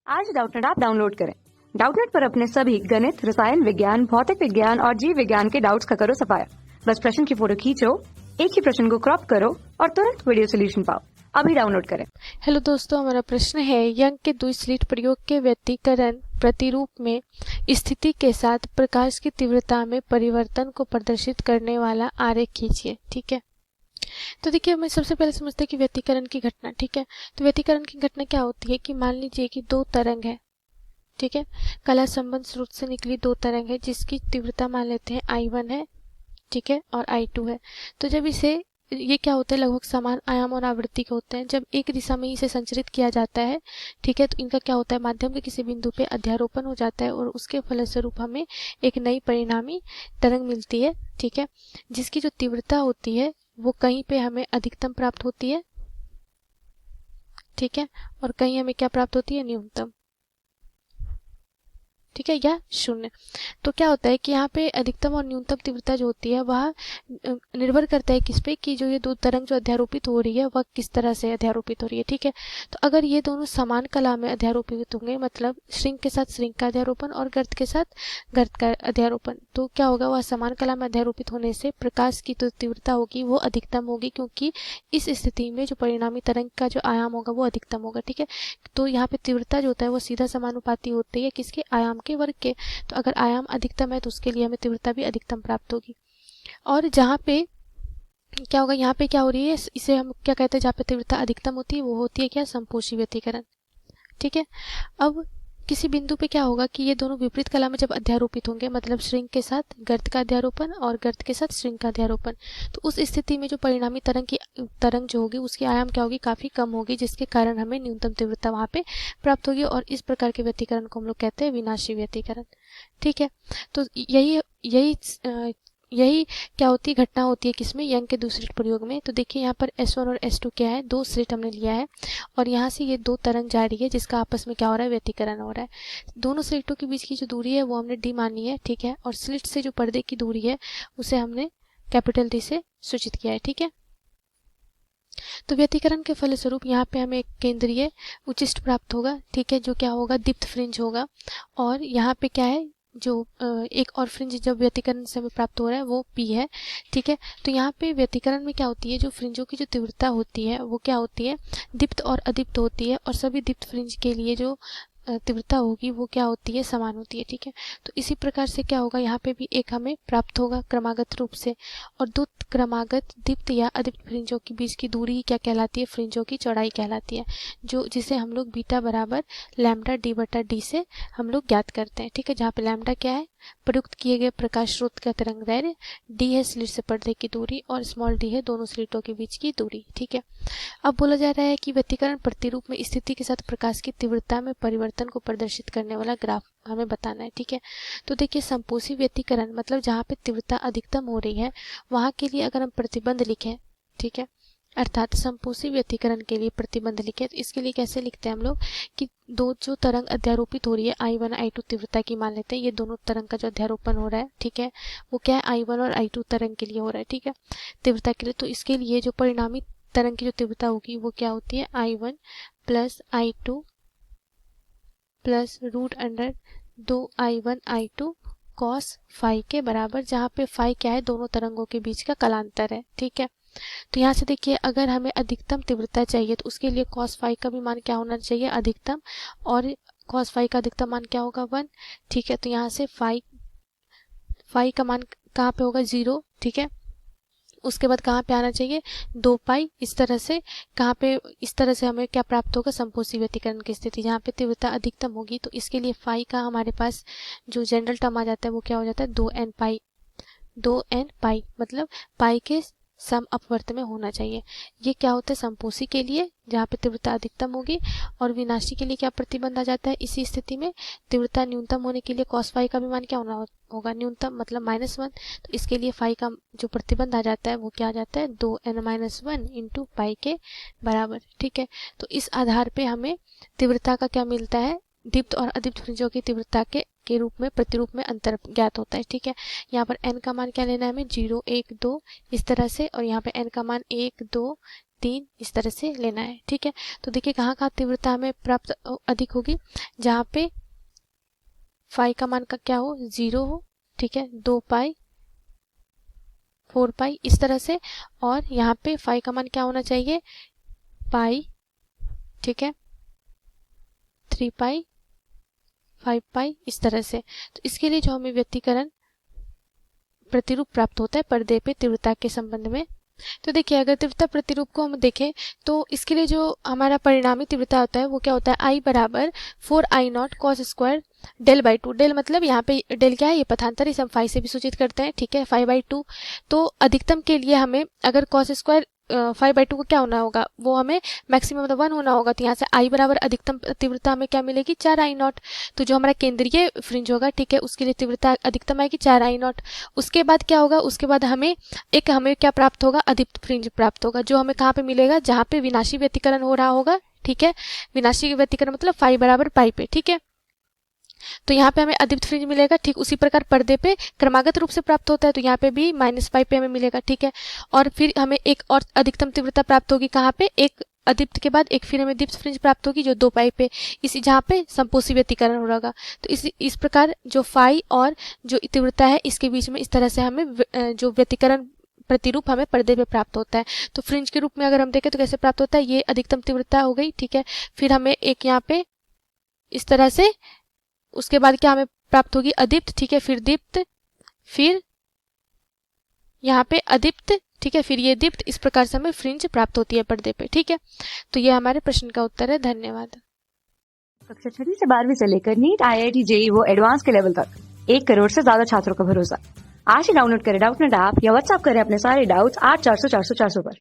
आज Doubtnut app download करें। Doubtnut पर अपने सभी गणित, रसायन विज्ञान, भौतिक विज्ञान और जीव विज्ञान के डाउट्स का करो सफाया। बस प्रश्न की फोटो खींचो, एक ही प्रश्न को क्रॉप करो और तुरंत वीडियो सोल्यूशन पाओ। अभी डाउनलोड करें। हेलो दोस्तों, हमारा प्रश्न है यंग के द्विस्लिट प्रयोग के व्यतिकरण प्रतिरूप में स्थिति के साथ प्रकाश की तीव्रता में परिवर्तन को प्रदर्शित करने वाला आरेख खींचिए। ठीक है, तो देखिए हमें सबसे पहले समझते हैं कि व्यतिकरण की घटना। ठीक है, तो व्यतिकरण की घटना क्या होती है कि मान लीजिए कि दो तरंग है। ठीक है, कला संबंध स्रोत से निकली दो तरंग है जिसकी तीव्रता मान लेते हैं I1 है, ठीक है, और I2 है। तो जब इसे ये क्या होता है, लगभग समान आयाम और आवृत्ति के होते हैं। जब एक दिशा में इसे संचरित किया जाता है, ठीक है, तो इनका क्या होता है, माध्यम के किसी बिंदु पे अध्यारोपण हो जाता है और उसके फलस्वरूप हमें एक नई परिणामी तरंग मिलती है। ठीक है, जिसकी जो तीव्रता होती है वो कहीं पे हमें अधिकतम प्राप्त होती है, ठीक है, और कहीं हमें क्या प्राप्त होती है, न्यूनतम। ठीक है, या शून्य। तो क्या होता है कि यहाँ पे अधिकतम और न्यूनतम तीव्रता जो होती है वह निर्भर करता है किस पे, कि जो ये दो तरंग जो अध्यारोपित हो रही है वह किस तरह से अध्यारोपित हो रही है। ठीक है, तो अगर ये दोनों समान कला में अध्यारोपित होंगे, मतलब श्रृंग के साथ श्रृंग का अध्यारोपण और गर्त के साथ गर्त का अध्यारोपण, तो क्या होगा, वह समान कला में अध्यारोपित होने से प्रकाश की जो तीव्रता होगी वो अधिकतम होगी, क्योंकि इस स्थिति में जो परिणामी तरंग का जो आयाम होगा वो अधिकतम होगा। ठीक है, तो यहाँ पे तीव्रता जो होता है वो सीधा समानुपाती होती है किसके, आयाम के वर्ग के। तो अगर आयाम अधिकतम है तो उसके लिए हमें तीव्रता भी अधिकतम प्राप्त होगी। और जहाँ पे क्या होगा, यहाँ पे क्या हो रही है, इसे हम क्या कहते हैं, जहाँ पे तीव्रता अधिकतम होती है वो होती है क्या, संपोषी व्यतिकरण। ठीक है, अब किसी बिंदु पे क्या होगा कि ये दोनों विपरीत कला में जब अध्यारोपित होंगे, मतलब श्रृंग के साथ गर्त का अध्यारोपण और गर्त के साथ श्रृंग का अध्यारोपण, तो उस स्थिति में जो परिणामी तरंग जो होगी उसकी आयाम क्या होगी, काफी कम होगी, जिसके कारण हमें न्यूनतम तीव्रता वहां पे प्राप्त होगी। और इस प्रकार के व्यतिकरण को हम लोग कहते हैं विनाशी व्यतिकरण। ठीक है, तो यही यही यही क्या होती है, घटना होती है किसमें, यंग के दूसरे प्रयोग में। तो देखिए यहाँ पर S1 और S2 क्या है, दो स्लिट हमने लिया है और यहाँ से ये दो तरंग जा रही है जिसका आपस में क्या हो रहा है, व्यतिकरण हो रहा है। दोनों स्लिटों के बीच की जो दूरी है वो हमने D मानी है। ठीक है, और स्लिट से जो पर्दे की दूरी है उसे हमने कैपिटल D से सूचित किया है। ठीक है, तो व्यतिकरण के फलस्वरूप यहाँ पे हमें एक केंद्रीय उचिष्ट प्राप्त होगा। ठीक है, जो क्या होगा, दीप्त फ्रिंज होगा। और यहाँ पे क्या है, जो एक और फ्रिंज जब व्यतिकरण से हमें प्राप्त हो रहा है वो P है। ठीक है, तो यहाँ पे व्यतिकरण में क्या होती है, जो फ्रिंजों की जो तीव्रता होती है वो क्या होती है, दीप्त और अदीप्त होती है। और सभी दीप्त फ्रिंज के लिए जो तीव्रता होगी वो क्या होती है, समान होती है। ठीक है, तो इसी प्रकार से क्या होगा, यहाँ पे भी एक हमें प्राप्त होगा क्रमागत रूप से। और दो क्रमागत दीप्त या अदीप्त फ्रिंजों के बीच की दूरी क्या कहलाती है, फ्रिंजों की चौड़ाई कहलाती है, जो जिसे हम लोग बीटा बराबर लैम्डा D बटा D से हम लोग ज्ञात करते हैं। ठीक है, जहाँ पे लैम्डा क्या है, प्रयुक्त किए गए प्रकाश स्रोत का तरंग दैर्घ्य, D है स्लिट से पर्दे की दूरी और स्मॉल d है दोनों स्लिटों के बीच की दूरी। ठीक है, अब बोला जा रहा है कि व्यतिकरण प्रतिरूप में स्थिति के साथ प्रकाश की तीव्रता में परिवर्तन को प्रदर्शित करने वाला ग्राफ हमें बताना है। ठीक है, तो देखिए संपोषी व्यतिकरण मतलब जहाँ पे तीव्रता अधिकतम हो रही है वहां के लिए अगर हम प्रतिबंध लिखें, ठीक है, अर्थात संपोषी व्यतिकरण के लिए प्रतिबंध लिखे, तो इसके लिए कैसे लिखते हैं हम लोग कि दो जो तरंग अध्यारोपित हो रही है I1 I2 तीव्रता की मान लेते हैं, ये दोनों तरंग का जो अध्यारोपण हो रहा है, ठीक है, वो क्या है, I1 और I2 तरंग के लिए हो रहा है। ठीक है, तीव्रता के लिए, तो इसके लिए जो परिणामी तरंग की जो तीव्रता होगी वो क्या होती है, I1 plus I2 plus root under 2I1 I2 cos phi के बराबर, जहाँ पे फाई क्या है, दोनों तरंगों के बीच का कलांतर है। ठीक है, तो यहाँ से देखिए अगर हमें अधिकतम तीव्रता चाहिए तो उसके लिए कॉस फाई का भी मान क्या होना चाहिए, अधिकतम, और कॉस फाई का अधिकतम मान क्या होगा, 1। ठीक है, तो यहाँ से फाई का मान कहाँ पे होगा, 0। ठीक है, उसके बाद कहाँ पे आना चाहिए, 2 पाई। इस तरह से कहाँ पे, इस तरह से हमें क्या प्राप्त होगा, संपोषी व्यतिकरण की स्थिति जहाँ पे तीव्रता अधिकतम होगी। तो इसके लिए फाई का हमारे पास जो जनरल टर्म आ जाता है वो क्या हो जाता है, 2n पाई, मतलब पाई के सम अपवर्त में होना चाहिए। ये क्या होता है, संपोषी के लिए जहाँ पे तीव्रता अधिकतम होगी। और विनाशी के लिए क्या प्रतिबंध आ जाता है, इसी स्थिति में तीव्रता न्यूनतम होने के लिए कॉस फाई का भी मान क्या होना होगा, न्यूनतम, मतलब -1। तो इसके लिए फाई का जो प्रतिबंध आ जाता है वो क्या आ जाता है, 2n-1 इंटू पाई के बराबर। ठीक है, तो इस आधार पे हमें तीव्रता का क्या मिलता है, दीप्त और अदीप्त फ्रिंजों की तीव्रता के रूप में प्रतिरूप में अंतर ज्ञात होता है। ठीक है, यहाँ पर n का मान क्या लेना है हमें, 0 1 2 इस तरह से, और यहाँ पे n का मान 1 2 3 इस तरह से लेना है। ठीक है, तो देखिए कहाँ कहाँ तीव्रता हमें प्राप्त अधिक होगी, जहाँ पे फाई का मान का क्या हो 0 हो, ठीक है, 2 पाई 4 पाई इस तरह से, और यहाँ पे फाई का मान क्या होना चाहिए पाई, ठीक है, 3 पाई 5 पाई इस तरह से। तो इसके लिए जो हमें व्यतिकरण प्रतिरूप प्राप्त होता है पर्दे पे तीव्रता के संबंध में। तो देखिए अगर तीव्रता प्रतिरूप को हम देखें तो इसके लिए जो हमारा परिणामी तीव्रता होता है वो क्या होता है, I बराबर 4I0 cos square del by 2। Del मतलब यहाँ पे डेल क्या है, ये पथांतर, इसे हम फाई से भी सूचित करते हैं, ठीक है, 5/2। तो अधिकतम के लिए हमें अगर cos स्क्वायर 5/2 को क्या होना होगा, वो हमें मैक्सिमम मतलब 1 होना होगा। तो यहाँ से I बराबर अधिकतम तीव्रता हमें क्या मिलेगी 4I0। तो जो हमारा केंद्रीय फ्रिंज होगा, ठीक है, उसके लिए तीव्रता अधिकतम आएगी 4I0। उसके बाद क्या होगा, उसके बाद हमें क्या प्राप्त होगा, अदीप्त फ्रिंज प्राप्त होगा, जो हमें कहाँ पे मिलेगा, जहाँ पे विनाशी व्यतिकरण हो रहा होगा। ठीक है, विनाशी व्यतिकरण मतलब फाई बराबर पाई पे। ठीक है, तो यहाँ पे हमें अदीप्त फ्रिंज मिलेगा। ठीक उसी प्रकार पर्दे पे क्रमागत रूप से प्राप्त होता है, तो यहाँ पे भी -5 पे हमें मिलेगा। ठीक है, और फिर हमें एक और अधिकतम तीव्रता प्राप्त होगी कहाँ पे, एक अदीप्त के बाद एक फिर हमें दीप्त फ्रिंज प्राप्त होगी जो 2 पाई पे, इसी जहाँ पे संपोषी व्यतिकरण हो रहा। तो इस प्रकार जो फाई और जो तीव्रता है इसके बीच में इस तरह से हमें जो व्यतिकरण प्रतिरूप हमें पर्दे पे प्राप्त होता है। तो फ्रिंज के रूप में अगर हम देखें तो कैसे प्राप्त होता है, ये अधिकतम तीव्रता हो गई। ठीक है, फिर हमें एक यहाँ पे इस तरह से, उसके बाद क्या हमें प्राप्त होगी अदीप्त। ठीक है, फिर दीप्त, फिर यहाँ पे अदीप्त, ठीक है, फिर ये दीप्त, इस प्रकार से हमें फ्रिंज प्राप्त होती है पर्दे पे। ठीक है, तो ये हमारे प्रश्न का उत्तर है। धन्यवाद। कक्षा 6वीं से 12वीं से लेकर नीट, IIT, JEE वो एडवांस के लेवल तक 1 करोड़ से ज्यादा छात्रों का भरोसा। आज ही डाउनलोड करें डाउटनेट ऐप या व्हाट्सएप करें अपने सारे डाउट्स 8400 400 400 पर।